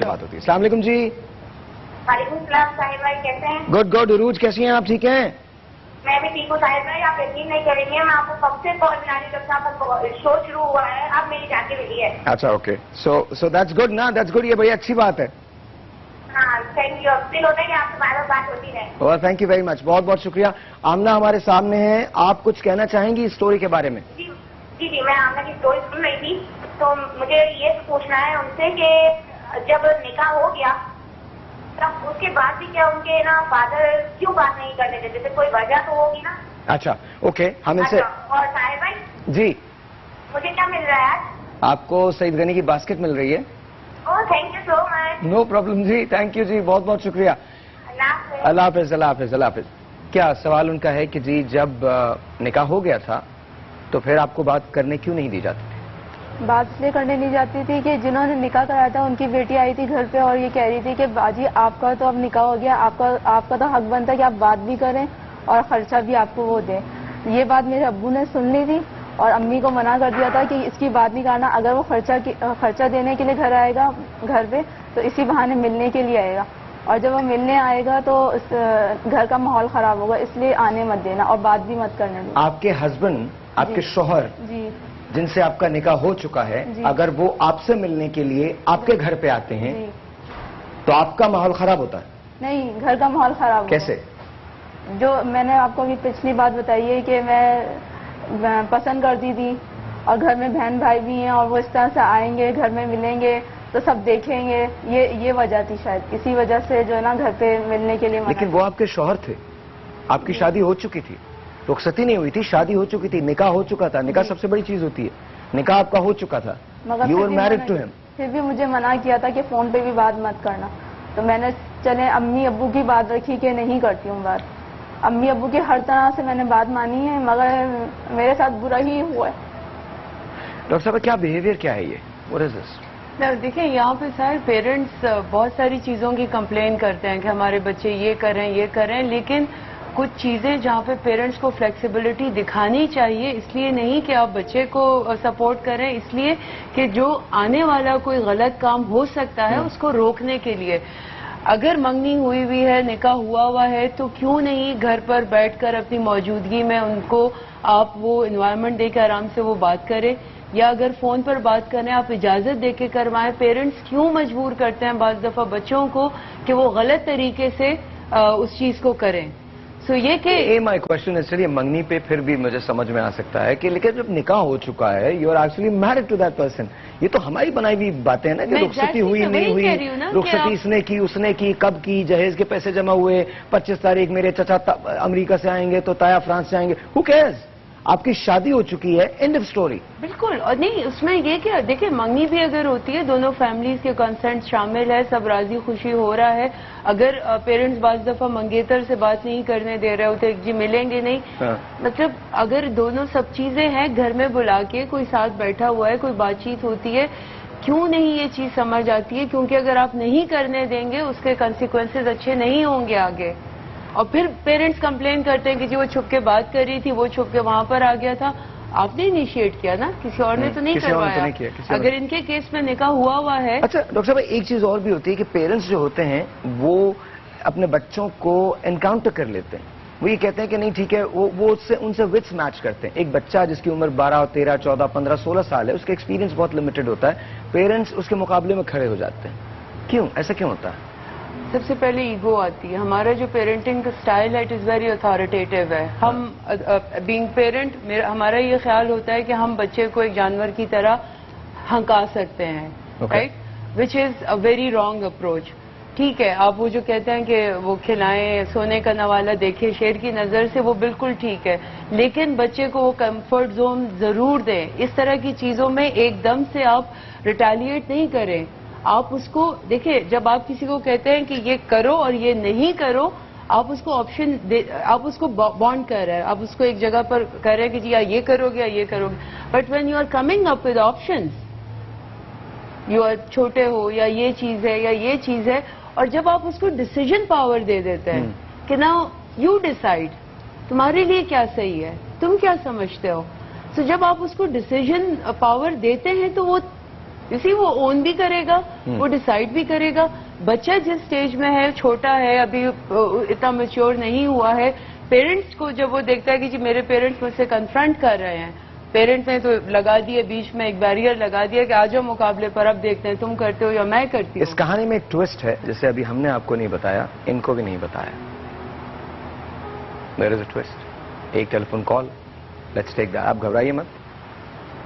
سے بات ہوتی ہے. السلام علیکم جی. وعلیکم السلام صاحب بھائی, کیسے ہیں؟ Good good. عروج کیسی ہیں آپ, ٹھیک ہیں؟ میں بھی ٹھیک ہوں صاحب بھائی, آپ یقین نہیں کریں گے, میں آپ کو کب سے کال ملانے جب سے آپ کا شو شروع ہوا ہے اب میری جان کے ملی ہے. اچھا اوکے, سو دیٹس گڈ نا, دیٹس گڈ, یہ بڑی اچھی بات ہے. ہاں تھینک یو, دل ہوتا ہے کہ آپ سے بار بات ہوتی رہے. اور تھینک یو ویری مچ, بہت بہت شکریہ. آمنہ ہمارے سامنے ہیں, آپ کچھ کہنا چاہیں گی اس اسٹوری کے بارے میں؟ جی جی جی, میں آمنہ کی اسٹوری سن رہی تھی تو مجھے یہ پوچھنا ہے ان سے کہ جب نکاح ہو گیا تب اس کے بعد بھی کیا ان کے نا فادر کیوں بات نہیں کرنے دیتے تھے, کوئی وجہ تو ہوگی نا. اچھا اوکے, ہم ان سے. اور صاحب بھائی جی, مجھے کیا مل رہا ہے آج؟ آپ کو سعید غنی کی باسکٹ مل رہی ہے. Thank you so much. No problem جی, تھینک یو جی, بہت بہت شکریہ. اللہ حافظ. اللہ حافظ. اللہ حافظ. کیا سوال ان کا ہے کہ جی جب نکاح ہو گیا تھا تو پھر آپ کو بات کرنے کیوں نہیں دی جاتی تھی؟ بات اس لیے کرنے نہیں جاتی تھی کہ جنہوں نے نکاح کرایا تھا ان کی بیٹی آئی تھی گھر پہ اور یہ کہہ رہی تھی کہ باجی آپ کا تو اب نکاح ہو گیا, آپ کا تو حق بنتا ہے کہ آپ بات بھی کریں اور خرچہ بھی آپ کو وہ دیں. یہ بات میرے ابو نے سن لی تھی اور امی کو منع کر دیا تھا کہ اس کی بات نہیں کرنا, اگر وہ خرچہ دینے کے لیے گھر آئے گا گھر پہ تو اسی بہانے ملنے کے لیے آئے گا, اور جب وہ ملنے آئے گا تو گھر کا ماحول خراب ہوگا, اس لیے آنے مت دینا اور بات بھی مت کرنے دینا. آپ کے ہسبینڈ, آپ کے شوہر جی جن سے آپ کا نکاح ہو چکا ہے, اگر وہ آپ سے ملنے کے لیے آپ کے گھر پہ آتے ہیں تو آپ کا ماحول خراب ہوتا ہے؟ نہیں, گھر کا ماحول خراب. کیسے؟ جو میں نے آپ کو ابھی پچھلی بات بتائی ہے کہ میں پسند کرتی تھی اور گھر میں بہن بھائی بھی ہیں اور وہ اس طرح سے آئیں گے گھر میں ملیں گے تو سب دیکھیں گے, یہ وجہ تھی شاید, اسی وجہ سے جو ہے نا گھر پہ ملنے کے لیے. لیکن وہ آپ کے شوہر تھے, آپ کی شادی ہو چکی تھی, رخصتی نہیں ہوئی تھی, شادی ہو چکی تھی, نکاح ہو چکا تھا. نکاح سب سے بڑی چیز ہوتی ہے, نکاح آپ کا ہو چکا تھا, یو ور میرڈ ٹو ہم. پھر بھی مجھے منع کیا تھا کہ فون پہ بھی بات مت کرنا, تو میں نے چلے امی ابو کی بات رکھی کہ نہیں کرتی ہوں بات. امی ابو کی ہر طرح سے میں نے بات مانی ہے مگر میرے ساتھ برا ہی ہوا ہے. ڈاکٹر صاحب کیا بیہیویئر کیا ہے یہ, what is this؟ دیکھیں یہاں پہ سر پیرنٹس بہت ساری چیزوں کی کمپلین کرتے ہیں کہ ہمارے بچے یہ کریں, لیکن کچھ چیزیں جہاں پہ پیرنٹس کو فلیکسیبلٹی دکھانی چاہیے, اس لیے نہیں کہ آپ بچے کو سپورٹ کریں, اس لیے کہ جو آنے والا کوئی غلط کام ہو سکتا ہے اس کو روکنے کے لیے. اگر منگنی ہوئی ہے, نکاح ہوا ہے, تو کیوں نہیں گھر پر بیٹھ کر اپنی موجودگی میں ان کو آپ وہ انوائرمنٹ دے کے آرام سے وہ بات کریں, یا اگر فون پر بات کریں آپ اجازت دے کے کروائیں. پیرنٹس کیوں مجبور کرتے ہیں بعض دفعہ بچوں کو کہ وہ غلط طریقے سے اس چیز کو کریں. سو یہ کہ مائی کوشچن ہے, چلیے منگنی پہ پھر بھی مجھے سمجھ میں آ سکتا ہے کہ لیکن جب نکاح ہو چکا ہے, you are actually married to that person, یہ تو ہماری بنائی ہوئی باتیں ہیں نا کہ رخصتی ہوئی نہیں ہوئی, رخصتی اس نے کی, کب کی, جہیز کے پیسے جمع ہوئے, 25 تاریخ میرے چچا امریکہ سے آئیں گے تو تایا فرانس سے آئیں گے, ہو کیئرز, آپ کی شادی ہو چکی ہے, اینڈ آف سٹوری. بالکل, اور نہیں اس میں یہ کہ دیکھیں منگنی بھی اگر ہوتی ہے دونوں فیملیز کے کنسنٹ شامل ہے, سب راضی خوشی ہو رہا ہے. اگر پیرنٹس بعض دفعہ منگیتر سے بات نہیں کرنے دے رہے ہوتے, جی ملیں گے نہیں, مطلب اگر دونوں سب چیزیں ہیں گھر میں بلا کے کوئی ساتھ بیٹھا ہوا ہے, کوئی بات چیت ہوتی ہے, کیوں نہیں یہ چیز سمجھ آتی ہے, کیونکہ اگر آپ نہیں کرنے دیں گے اس کے کنسیکوینسز اچھے نہیں ہوں گے آگے. اور پھر پیرنٹس کمپلین کرتے ہیں کہ جی وہ چھپ کے بات کر رہی تھی, وہ چھپ کے وہاں پر آ گیا تھا. آپ نے انیشیٹ کیا نا, کسی اور نے تو نہیں کروایا. اگر ان کے کیس میں نکاح ہوا ہے. اچھا ڈاکٹر صاحب ایک چیز اور بھی ہوتی ہے کہ پیرنٹس جو ہوتے ہیں وہ اپنے بچوں کو انکاؤنٹر کر لیتے ہیں, وہ یہ کہتے ہیں کہ نہیں ٹھیک ہے, وہ ان سے وٹس میچ کرتے ہیں. ایک بچہ جس کی عمر 12, 13, 14, 15, 16 سال ہے, اس کا ایکسپیرینس بہت لمیٹڈ ہوتا ہے, پیرنٹس اس کے مقابلے میں کھڑے ہو جاتے ہیں. کیوں, ایسا کیوں ہوتا ہے؟ سب سے پہلے ایگو آتی ہے. ہمارا جو پیرنٹنگ کا سٹائل ہے اٹ از ویری اتھارٹیٹیو ہے. ہم بینگ پیرنٹ ہمارا یہ خیال ہوتا ہے کہ ہم بچے کو ایک جانور کی طرح ہنکا سکتے ہیں, right, which is a very wrong approach. ٹھیک ہے, آپ وہ جو کہتے ہیں کہ وہ کھلائیں, سونے کا نوالا دیکھے شیر کی نظر سے, وہ بالکل ٹھیک ہے, لیکن بچے کو وہ کمفرٹ زون ضرور دیں. اس طرح کی چیزوں میں ایک دم سے آپ ریٹیلیٹ نہیں کریں. آپ اس کو دیکھیں, جب آپ کسی کو کہتے ہیں کہ یہ کرو اور یہ نہیں کرو, آپ اس کو آپشن آپ اس کو بانڈ کر رہے ہیں, آپ اس کو ایک جگہ پر کر رہے ہیں کہ جی یہ کرو گے یا یہ کرو گے. But when you are coming up with options, you are چھوٹے ہو یا یہ چیز ہے یا یہ چیز ہے, اور جب آپ اس کو ڈیسیجن پاور دے دیتے ہیں کہ ناؤ یو ڈیسائیڈ, تمہارے لیے کیا صحیح ہے, تم کیا سمجھتے ہو. تو جب آپ اس کو ڈیسیجن پاور دیتے ہیں تو وہ اسی وہ اون بھی کرے گا, وہ ڈیسائیڈ بھی کرے گا. بچہ جس سٹیج میں ہے, چھوٹا ہے, ابھی اتنا میچور نہیں ہوا ہے, پیرنٹس کو جب وہ دیکھتا ہے کہ جی میرے پیرنٹس مجھ سے کنفرنٹ کر رہے ہیں, پیرنٹ نے تو لگا دیا بیچ میں ایک بیریئر لگا دیا کہ آ جاؤ مقابلے پر, اب دیکھتے ہیں تم کرتے ہو یا میں کرتی ہوں. اس کہانی میں ایک ٹوسٹ ہے جسے ابھی ہم نے آپ کو نہیں بتایا, ان کو بھی نہیں بتایا. دیر از اے ٹوسٹ. ایک telephone call, let's take that. آپ گھبرائیے مت,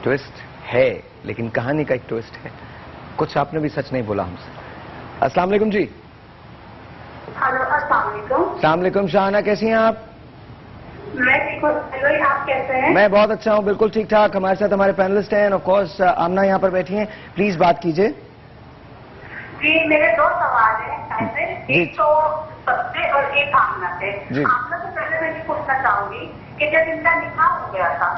ٹوسٹ ہے لیکن کہانی کا ایک ٹوسٹ ہے. کچھ آپ نے بھی سچ نہیں بولا ہم سے. السلام علیکم جی. ہلو, السلام علیکم. السلام علیکم. شاہانہ کیسی ہیں آپ؟ میں ٹھیک ہوں, آپ کیسے ہیں؟ میں بہت اچھا ہوں, بالکل ٹھیک ٹھاک. ہمارے ساتھ ہمارے پینلسٹ ہیں, آف کورس آمنہ یہاں پر بیٹھی ہیں, پلیز بات کیجئے. جی میرے دو سوال ہیں, ایک تو سب سے اور ایک آمنہ سے. آمنہ سے پہلے میں یہ پوچھنا چاہوں گی کہ جب ان کا نکاح ہو گیا تھا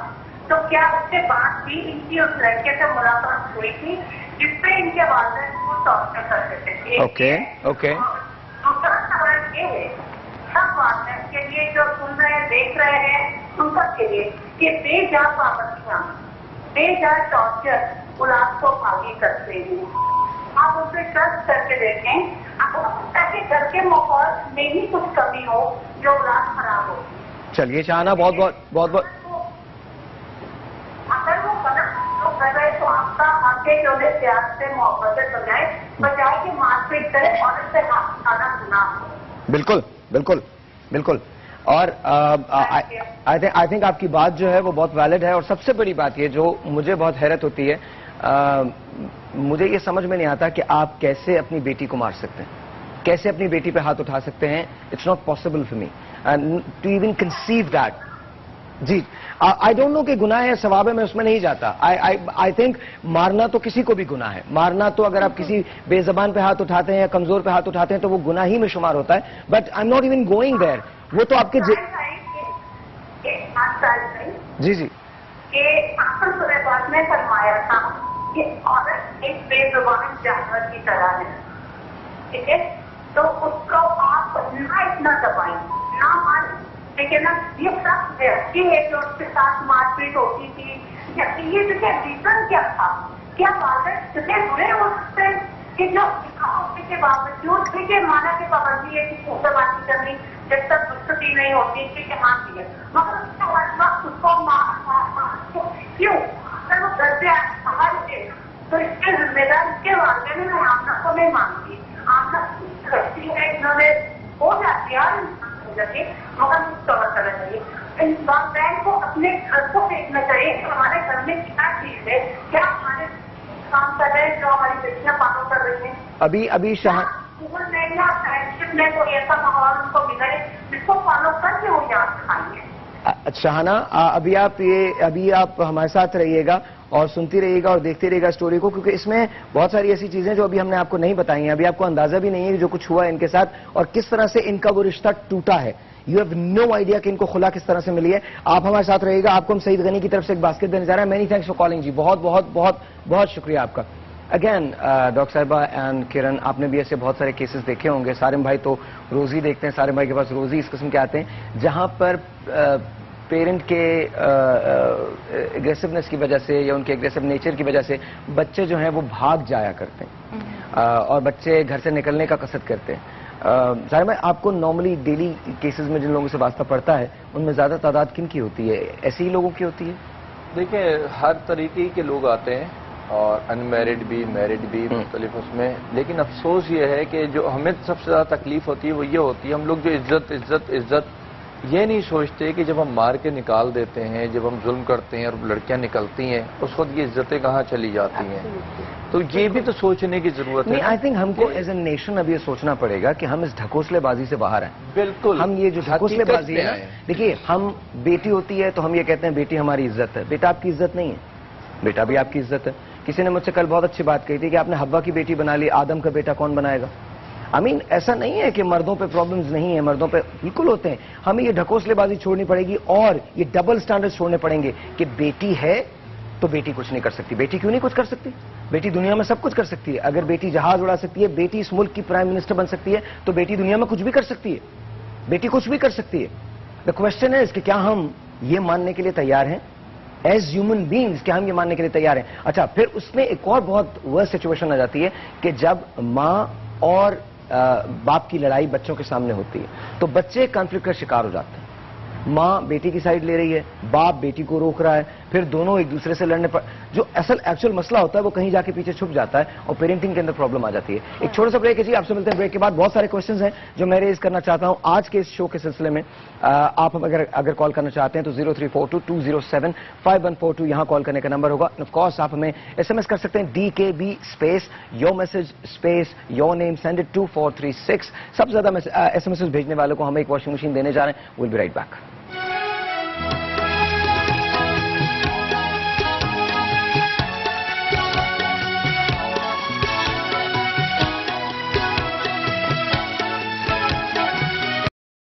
تو کیا اس کے بعد بھی ان کی اس لڑکے سے ملاقات ہوئی تھی جس پہ ان کے والدین کو ٹارچر کرتے تھے؟ اوکے. دوسرا سوال یہ ہے سب والدین کے لیے جو سن رہے ہیں, دیکھ رہے ہیں, ان سب کے لیے کہ بے جا پابندیاں, بے جا ٹارچر اولاد کو آگے کرتے ہیں. آپ ان سے ٹرسٹ کر کے دیکھیں, آپ ہو سکتا ہے کہ گھر کے ماحول میں ہی کچھ کمی ہو جو اولاد خراب ہو. چلیے شاہانہ, بہت اگر وہ غلط جو کر رہے تو آپ کا آگے جو ہے پیار سے محبت سے بجائے کہ مار پیٹ کرے اور اس سے ہاتھ کھانا گناہ ہو. بالکل. اور آئی تھنک آپ کی بات جو ہے وہ بہت ویلڈ ہے. اور سب سے بڑی بات یہ جو مجھے بہت حیرت ہوتی ہے, مجھے یہ سمجھ میں نہیں آتا کہ آپ کیسے اپنی بیٹی کو مار سکتے ہیں, کیسے اپنی بیٹی پہ ہاتھ اٹھا سکتے ہیں. It's not possible for me to even conceive that. جی آئی ڈونٹ نو کہ گناہ ہے ثواب ہے, میں اس میں نہیں جاتا. آئی تھنک مارنا تو کسی کو بھی گناہ ہے. مارنا تو اگر آپ کسی بے زبان پہ ہاتھ اٹھاتے ہیں یا کمزور پہ ہاتھ اٹھاتے ہیں تو وہ گناہ ہی میں شمار ہوتا ہے. But I am not even going there. وہ تو آپ کے جی کہ آخر سورہ بات میں فرمایا تھا کہ عورت ایک بے زبان جانور کی طرح ہے, ٹھیک ہے, تو اس کو آپ نہ اتنا دبائیں, نہ ماریں. لیکن یہ سب اچھی ہے جو اس کے ساتھ مار پیٹ ہوتی تھی, یہ جو ریزن کیا تھا, کیا والد کتنے برے ہو سکتے ہیں کہ جو ہونے کے باوجود ٹھیک ہے مانا کہ پابندی ہے کہ چھوٹے بات کرنی جب تک رخصتی نہیں ہوتی, ٹھیک ہے مانتی ہے, مگر اس کے بعد وقت اس کو مار کیوں؟ اگر وہ گھر سے باہر تھے تو اس کے ذمہ دار اس کے والدین میں آمنہ کو نہیں مانتی. آمنہ کرتی ہے, انہوں نے ہو جاتی ہے مگر مستور کرنا چاہیے. والدین کو اپنے گھر کو دیکھنا چاہیے کہ ہمارے گھر میں کیا چیز ہے, کیا ہمارے کام کر رہے ہیں جو ہماری بیٹیاں فالو کر رہی ہیں. ابھی اسکول میں یا فرینڈشپ میں کوئی ایسا ماحول ان کو ملا ہے جس کو فالو کر کے وہ یاد کھائیں گے. شاہانہ ابھی آپ ہمارے ساتھ رہیے گا اور سنتی رہیے گا اور دیکھتے رہیے گا اسٹوری کو, کیونکہ اس میں بہت ساری ایسی چیزیں جو ابھی ہم نے آپ کو نہیں بتائی ہیں. ابھی آپ کو اندازہ بھی نہیں ہے جو کچھ ہوا ہے ان کے ساتھ اور کس طرح سے ان کا وہ رشتہ ٹوٹا ہے. یو ہیو نو آئیڈیا کہ ان کو خلا کس طرح سے ملی ہے. آپ ہمارے ساتھ رہیے گا. آپ کو ہم سعید غنی کی طرف سے ایک باسکٹ دینے جا رہے ہیں. مینی تھینکس فار کالنگ جی, بہت شکریہ آپ کا. اگین ڈاکٹر صاحبہ اینڈ کرن, آپ نے بھی ایسے بہت سارے کیسز دیکھے ہوں گے. سارم بھائی تو روز ہی دیکھتے ہیں, سارم بھائی کے پاس روز ہی اس قسم کے آتے ہیں جہاں پر پیرنٹ کے اگریسونیس کی وجہ سے یا ان کے اگریسو نیچر کی وجہ سے بچے جو ہیں وہ بھاگ جایا کرتے ہیں اور بچے گھر سے نکلنے کا قصد کرتے ہیں. ظاہر میں آپ کو نارملی ڈیلی کیسز میں جن لوگوں سے واسطہ پڑتا ہے ان میں زیادہ تعداد کن کی ہوتی ہے؟ ایسے ہی لوگوں کی ہوتی ہے؟ دیکھیں ہر طریقے کے لوگ آتے ہیں اور ان میرڈ بھی میرڈ بھی مختلف اس میں, لیکن افسوس یہ ہے کہ جو ہمیں سب سے زیادہ تکلیف ہوتی ہے وہ یہ ہوتی ہے ہم لوگ جو عزت یہ نہیں سوچتے کہ جب ہم مار کے نکال دیتے ہیں, جب ہم ظلم کرتے ہیں اور لڑکیاں نکلتی ہیں اس وقت یہ عزتیں کہاں چلی جاتی ہیں. تو یہ بھی تو سوچنے کی ضرورت ہے. آئی تھنک ہم کو ایز اے نیشن اب یہ سوچنا پڑے گا کہ ہم اس ڈھکوسلے بازی سے باہر آئیں. بالکل, ہم یہ جو ڈھکوسلے بازی ہے, دیکھیے ہم بیٹی ہوتی ہے تو ہم یہ کہتے ہیں بیٹی ہماری عزت ہے. بیٹا آپ کی عزت نہیں ہے, بیٹا بھی آپ کی عزت ہے. کسی نے مجھ سے کل بہت اچھی بات کہی تھی کہ آپ نے حوا کی بیٹی بنا لی, آدم کا بیٹا کون بنائے گا؟ ایسا نہیں ہے کہ مردوں پہ پرابلمز نہیں ہیں, مردوں پہ بالکل ہوتے ہیں. ہمیں یہ ڈھکوسلے بازی چھوڑنی پڑے گی اور یہ ڈبل سٹینڈرڈ چھوڑنے پڑیں گے کہ بیٹی ہے تو بیٹی کچھ نہیں کر سکتی. بیٹی کیوں نہیں کچھ کر سکتی؟ بیٹی دنیا میں سب کچھ کر سکتی ہے. اگر بیٹی جہاز اڑا سکتی ہے, بیٹی اس ملک کی پرائم منسٹر بن سکتی ہے, تو بیٹی دنیا میں کچھ بھی کر سکتی ہے. بیٹی کچھ بھی کر سکتی ہے. دا کوشچن ہے کہ کیا ہم یہ ماننے کے لیے تیار ہیں ایز ہیومن بینگز کہ ہم یہ ماننے کے لیے تیار ہیں. اچھا پھر اس میں ایک اور بہت ورس سچویشن آ جاتی ہے کہ جب ماں اور باپ کی لڑائی بچوں کے سامنے ہوتی ہے تو بچے کانفلکٹ کا شکار ہو جاتے ہیں. ماں بیٹی کی سائڈ لے رہی ہے, باپ بیٹی کو روک رہا ہے, پھر دونوں ایک دوسرے سے لڑنے پر جو ایکچوئل مسئلہ ہوتا ہے وہ کہیں جا کے پیچھے چھپ جاتا ہے اور پیرنٹنگ کے اندر پرابلم آ جاتی ہے. ایک چھوٹا سا بریک ہے جی, آپ سے ملتے ہیں بریک کے بعد. بہت سارے کوشچنز ہیں جو میں ریز کرنا چاہتا ہوں آج کے اس شو کے سلسلے میں. آپ اگر کال کرنا چاہتے ہیں تو 0342207514 یہاں کال کرنے کا نمبر ہوگا. آف کورس آپ ہمیں SMS کر سکتے ہیں DKB space your message space your name send it 2436. سب سے زیادہ SMS بھیجنے والوں کو ہم ایک واشنگ مشین دینے جا رہے ہیں. We'll be right back.